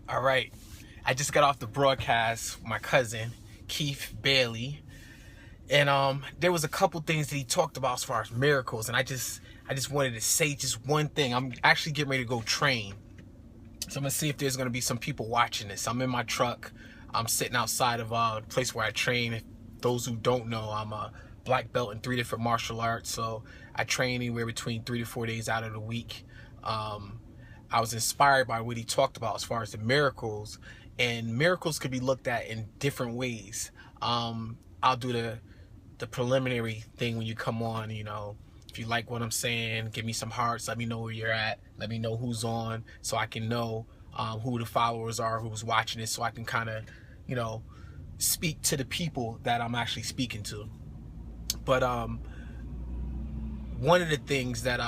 All right. I just got off the broadcast with my cousin, Keith Bailey. And there was a couple things that he talked about as far as miracles. And I just wanted to say just one thing. I'm actually getting ready to go train. So I'm going to see if there's going to be some people watching this. I'm in my truck. I'm sitting outside of the place where I train. If those who don't know, I'm a black belt in 3 different martial arts. So I train anywhere between 3 to 4 days out of the week. I was inspired by what he talked about as far as the miracles, and miracles could be looked at in different ways. I'll do the preliminary thing when you come on. If you like what I'm saying, give me some hearts, let me know where you're at, let me know who's on, so I can know who the followers are, who's watching this, so I can kind of speak to the people that I'm actually speaking to. But one of the things that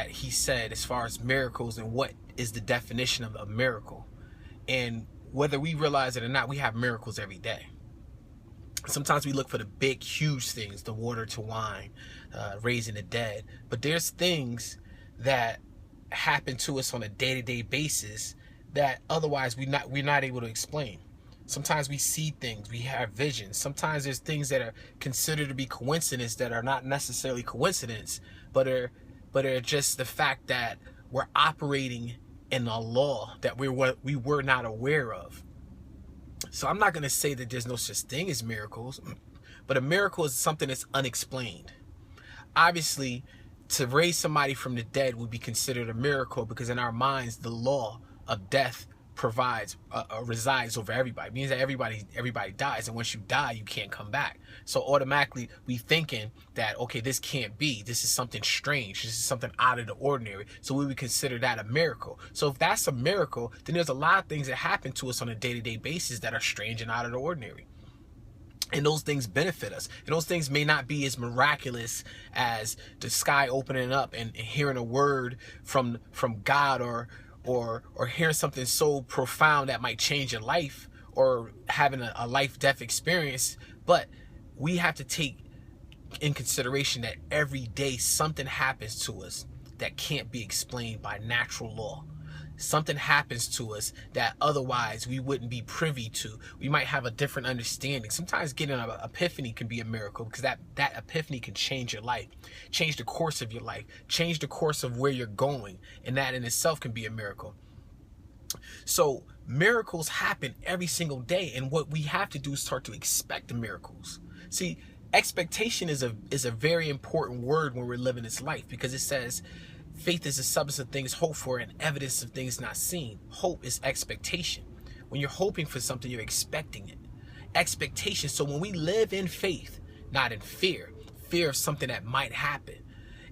he said as far as miracles and what is the definition of a miracle, and whether we realize it or not, we have miracles every day. Sometimes we look for the big, huge things, the water to wine, raising the dead. But there's things that happen to us on a day-to-day basis that otherwise we're not able to explain. Sometimes we see things, we have visions. Sometimes there's things that are considered to be coincidence that are not necessarily coincidence, but are just the fact that we're operating in a law that we were not aware of. So I'm not going to say that there's no such thing as miracles, but a miracle is something that's unexplained. Obviously, to raise somebody from the dead would be considered a miracle, because in our minds, the law of death resides over everybody. It means that everybody dies, and once you die, you can't come back. So automatically we thinking that, okay, this can't be, this is something strange, this is something out of the ordinary, so we would consider that a miracle. So if that's a miracle, then there's a lot of things that happen to us on a day-to-day basis that are strange and out of the ordinary, and those things benefit us. And those things may not be as miraculous as the sky opening up and hearing a word from God, or hearing something so profound that might change your life, or having a life-death experience. But we have to take in consideration that every day something happens to us that can't be explained by natural law. Something happens to us that otherwise we wouldn't be privy to. We might have a different understanding. Sometimes getting an epiphany can be a miracle, because that epiphany can change your life, change the course of your life, change the course of where you're going, and that in itself can be a miracle. So miracles happen every single day, and what we have to do is start to expect the miracles. See, expectation is a very important word when we're living this life, because it says faith is the substance of things hoped for and evidence of things not seen. Hope is expectation. When you're hoping for something, you're expecting it. Expectation. So when we live in faith, not in fear of something that might happen,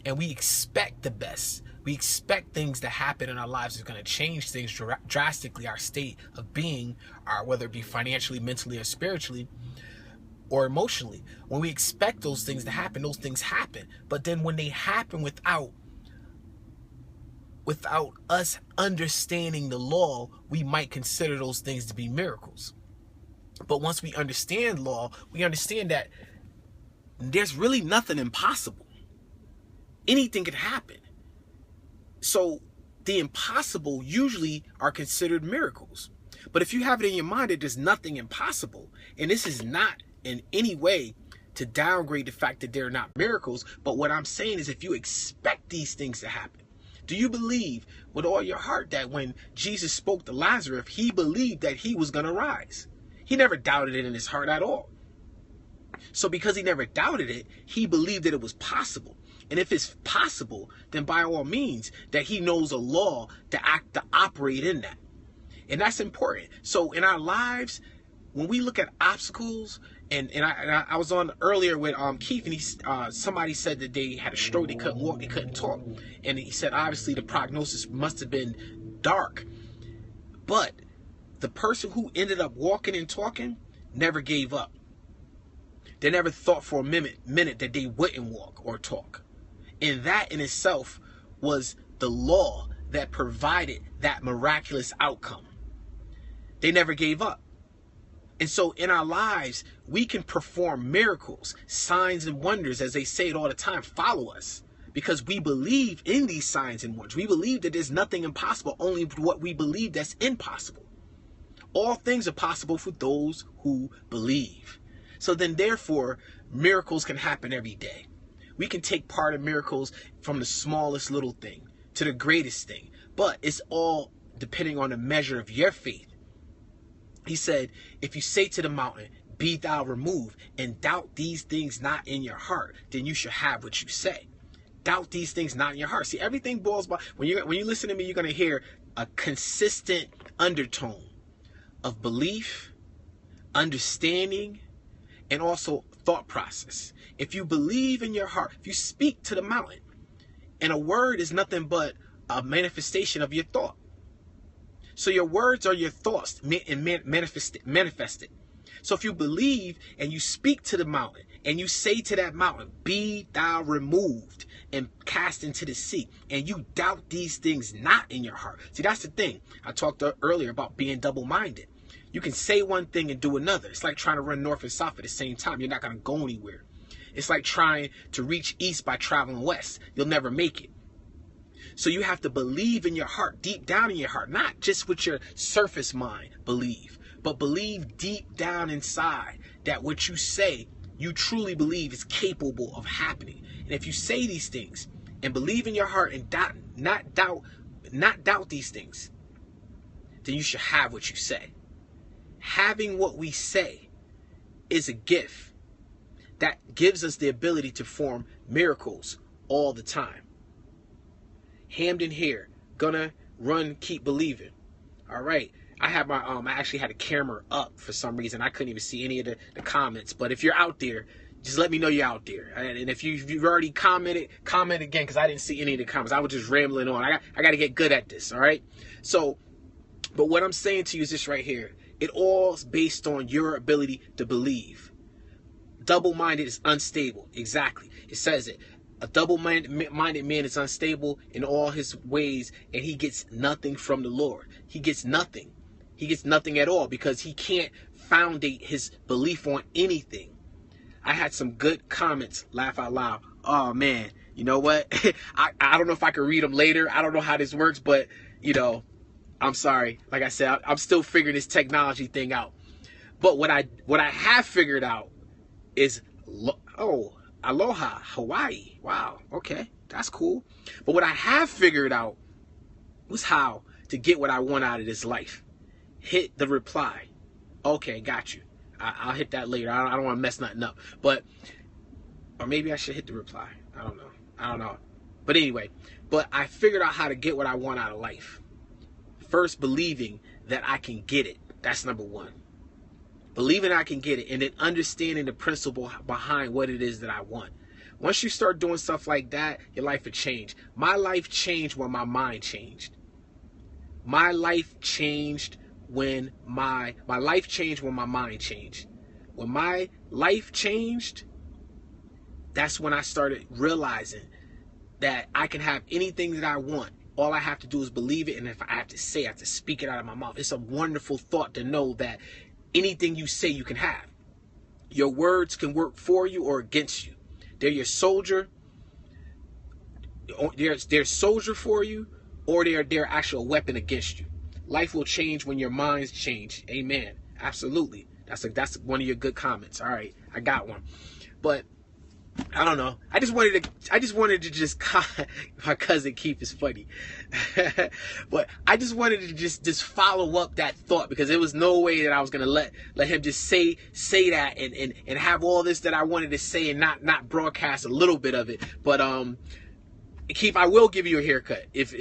and we expect the best, we expect things to happen in our lives is going to change things drastically, our state of being, whether it be financially, mentally, or spiritually, or emotionally. When we expect those things to happen, those things happen. But then when they happen without us understanding the law, we might consider those things to be miracles. But once we understand law, we understand that there's really nothing impossible. Anything can happen. So the impossible usually are considered miracles. But if you have it in your mind that there's nothing impossible, and this is not in any way to downgrade the fact that they're not miracles, but what I'm saying is, if you expect these things to happen, do you believe with all your heart that when Jesus spoke to Lazarus, he believed that he was going to rise? He never doubted it in his heart at all. So because he never doubted it, he believed that it was possible. And if it's possible, then by all means, that he knows a law to operate in that. And that's important. So in our lives, when we look at obstacles, and I was on earlier with Keith, and somebody said that they had a stroke, they couldn't walk, they couldn't talk, and he said obviously the prognosis must have been dark, but the person who ended up walking and talking never gave up. They never thought for a minute that they wouldn't walk or talk, and that in itself was the law that provided that miraculous outcome. They never gave up. And so in our lives, we can perform miracles, signs and wonders, as they say it all the time, follow us. because we believe in these signs and wonders. We believe that there's nothing impossible, only what we believe that's impossible. All things are possible for those who believe. So then, therefore, miracles can happen every day. We can take part in miracles from the smallest little thing to the greatest thing. But it's all depending on the measure of your faith. He said, if you say to the mountain, be thou removed, and doubt these things not in your heart, then you shall have what you say. Doubt these things not in your heart. See, everything boils by, when you listen to me, you're going to hear a consistent undertone of belief, understanding, and also thought process. If you believe in your heart, if you speak to the mountain, and a word is nothing but a manifestation of your thought. So your words are your thoughts manifested. So if you believe and you speak to the mountain and you say to that mountain, be thou removed and cast into the sea, and you doubt these things not in your heart. See, that's the thing. I talked earlier about being double-minded. You can say one thing and do another. It's like trying to run north and south at the same time. You're not going to go anywhere. It's like trying to reach east by traveling west. You'll never make it. So you have to believe in your heart, deep down in your heart, not just with your surface mind believe, but believe deep down inside that what you say, you truly believe is capable of happening. And if you say these things and believe in your heart and not doubt these things, then you should have what you say. Having what we say is a gift that gives us the ability to form miracles all the time. Hamden here, gonna run, keep believing. All right. I have my I actually had a camera up for some reason. I couldn't even see any of the comments. But if you're out there, just let me know you're out there. And if you've already commented, comment again, because I didn't see any of the comments. I was just rambling on. I got to get good at this. All right. So, but what I'm saying to you is this right here. It all's based on your ability to believe. Double-minded is unstable. Exactly. It says it. A double-minded man is unstable in all his ways, and he gets nothing from the Lord. He gets nothing. He gets nothing at all because he can't foundate his belief on anything. I had some good comments, laugh out loud. Oh, man. You know what? I don't know if I can read them later. I don't know how this works, but, you know, I'm sorry. Like I said, I'm still figuring this technology thing out. But what I have figured out is, aloha, Hawaii. Wow. Okay. That's cool. But what I have figured out was how to get what I want out of this life. Hit the reply. Okay. Got you. I'll hit that later. I don't want to mess nothing up. Or maybe I should hit the reply. I don't know. But anyway, I figured out how to get what I want out of life. First, believing that I can get it. That's number one. Believing I can get it, and then understanding the principle behind what it is that I want. Once you start doing stuff like that, your life will change. My life changed when my mind changed. My life changed when my life changed when my mind changed. When my life changed, that's when I started realizing that I can have anything that I want. All I have to do is believe it, and if I have to say, I have to speak it out of my mouth. It's a wonderful thought to know that anything you say, you can have. Your words can work for you or against you. They're your soldier. They're soldier for you, or they're actual weapon against you. Life will change when your minds change. Amen. Absolutely. That's one of your good comments. All right, I got one. But I don't know. I just wanted to just my cousin Keith is funny. But I just wanted to just follow up that thought, because there was no way that I was gonna let him just say that and have all this that I wanted to say and not broadcast a little bit of it. But Keith, I will give you a haircut. If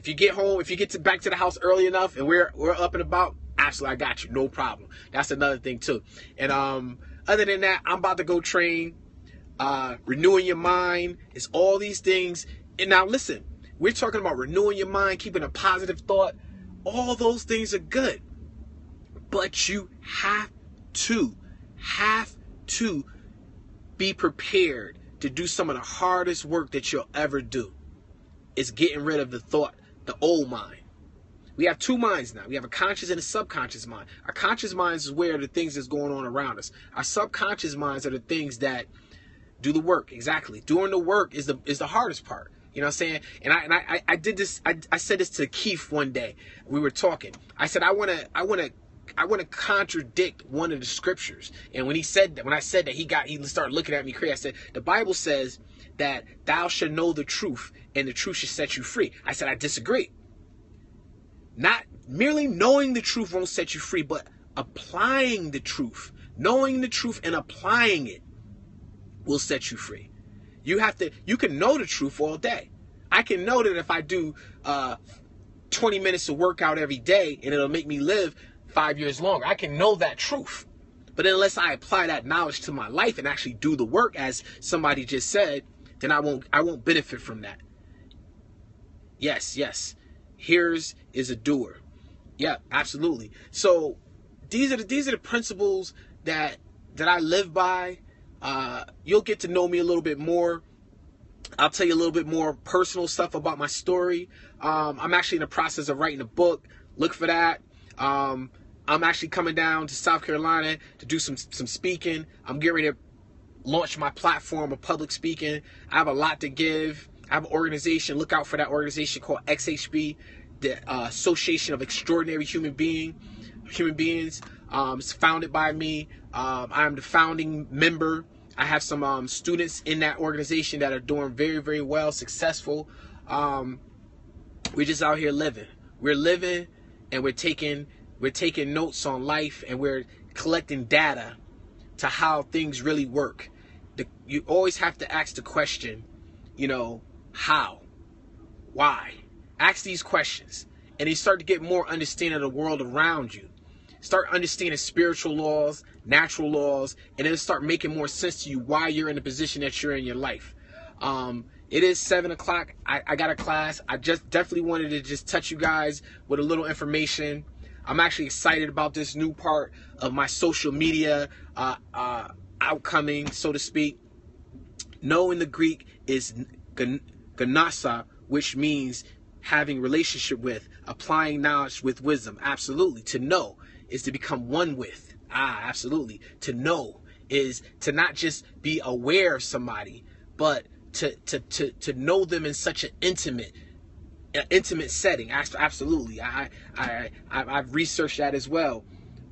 you get home, if you get back to the house early enough and we're up and about, absolutely, I got you, no problem. That's another thing too. And other than that, I'm about to go train. Renewing your mind is all these things. And now listen, we're talking about renewing your mind, keeping a positive thought. All those things are good, but you have to be prepared to do some of the hardest work that you'll ever do. It's getting rid of the thought, the old mind. We have two minds now. We have a conscious and a subconscious mind. Our conscious minds is where the things that's going on around us. Our subconscious minds are the things that Do the work. Exactly. Doing the work is the hardest part. You know what I'm saying? And I did this. I said this to Keith one day. We were talking. I said I want to contradict one of the scriptures. And when I said that, he started looking at me crazy. I said the Bible says that thou shalt know the truth, and the truth shall set you free. I said I disagree. Not merely knowing the truth won't set you free, but applying the truth, knowing the truth and applying it will set you free. You can know the truth all day. I can know that if I do 20 minutes of workout every day and it'll make me live 5 years longer. I can know that truth. But unless I apply that knowledge to my life and actually do the work, as somebody just said, then I won't benefit from that. Yes. Here's is a doer. Yeah, absolutely. So these are the principles that I live by. You'll get to know me a little bit more. I'll tell you a little bit more personal stuff about my story. I'm actually in the process of writing a book. Look for that. I'm actually coming down to South Carolina to do some speaking. I'm getting ready to launch my platform of public speaking. I have a lot to give. I have an organization. Look out for that organization called XHB, the Association of Extraordinary Human Beings. It's founded by me. I'm the founding member. I have some students in that organization that are doing very, very well, successful. We're just out here living. We're living, and we're taking notes on life, and we're collecting data to how things really work. You always have to ask the question, how, why? Ask these questions, and you start to get more understanding of the world around you. Start understanding spiritual laws, natural laws, and it'll start making more sense to you why you're in the position that you're in your life. It is 7 o'clock. I got a class. I just definitely wanted to just touch you guys with a little information. I'm actually excited about this new part of my social media outcoming, so to speak. Know in the Greek is ganasa, which means having relationship with, applying knowledge with wisdom. Absolutely. To know is to become one with. Absolutely. To know is to not just be aware of somebody, but to know them in such an intimate setting. Absolutely. I've researched that as well.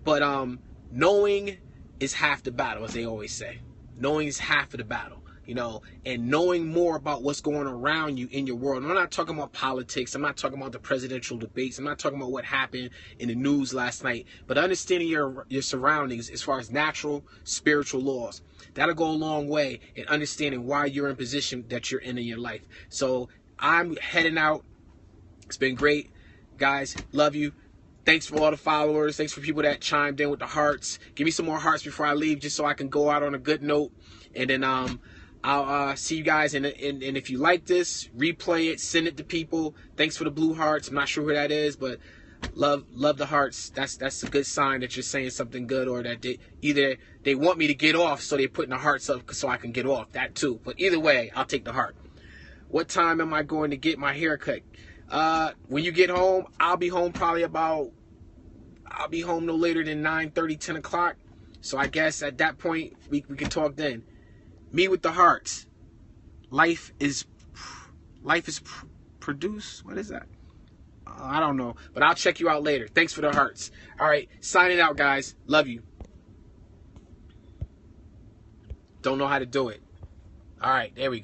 But knowing is half the battle, as they always say. Knowing is half of the battle. And knowing more about what's going around you in your world. And I'm not talking about politics. I'm not talking about the presidential debates. I'm not talking about what happened in the news last night. But understanding your surroundings as far as natural, spiritual laws. That'll go a long way in understanding why you're in position that you're in your life. So I'm heading out. It's been great. Guys, love you. Thanks for all the followers. Thanks for people that chimed in with the hearts. Give me some more hearts before I leave, just so I can go out on a good note. And then I'll see you guys. And if you like this, replay it, send it to people. Thanks for the blue hearts. I'm not sure who that is, but love the hearts. That's a good sign that you're saying something good, or that they want me to get off, so they're putting the hearts up so I can get off. That too. But either way, I'll take the heart. What time am I going to get my haircut? When you get home, I'll be home no later than 9:30, 10 o'clock. So I guess at that point, we can talk then. Me with the hearts. Life is produced. What is that? I don't know. But I'll check you out later. Thanks for the hearts. All right. Signing out, guys. Love you. Don't know how to do it. All right. There we go.